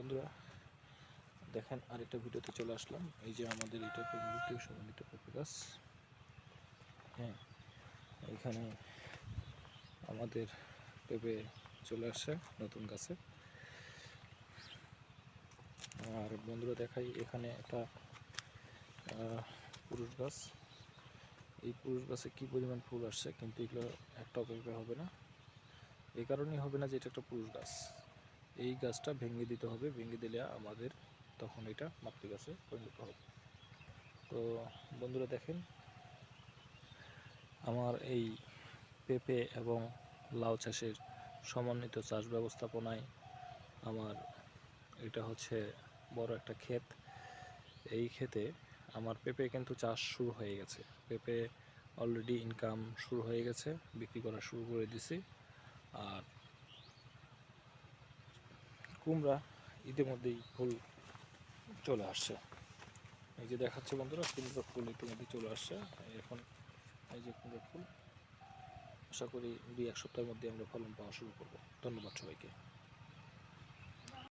বন্ধুরা দেখেন আরেকটা ভিডিওতে চলে আসলাম। এই যে আমাদের এটা প্রকৃতির সমন্বিত পেঁপে গাছ। হ্যাঁ, এইখানে আমাদের পেঁপে চলে আসছে নতুন গাছে। আর বন্ধুরা দেখাই, এখানে একটা পুরুষ গাছ। এই পুরুষ গাছে কি পরিমাণ ফুল আসছে, কিন্তু এগুলো একটাও পেঁপে হবে না। এই কারণেই হবে না যে এটা একটা পুরুষ গাছ। এই গাছটা ভেঙে দিতে হবে, ভেঙে দিলে আমাদের তখন এটা মাতৃ গাছে পরিণত হবে। তো বন্ধুরা দেখেন, আমার এই পেঁপে এবং লাউ চাষের সমন্বিত চাষ ব্যবস্থাপনায় আমার এটা হচ্ছে বড় একটা ক্ষেত। এই ক্ষেতে আমার পেঁপে কিন্তু চাষ শুরু হয়ে গেছে। পেঁপে অলরেডি ইনকাম শুরু হয়ে গেছে, বিক্রি করা শুরু করে দিছি। আর কুমড়া ইতিমধ্যেই ফুল চলে আসছে। এই যে দেখাচ্ছে বন্ধুরা, কুমড়োর ফুল ইতিমধ্যেই চলে আসছে। এখন এই যে কুমড়োর ফুল, আশা করি 2-1 সপ্তাহের মধ্যে আমরা ফলন পাওয়া শুরু করব। ধন্যবাদ সবাইকে।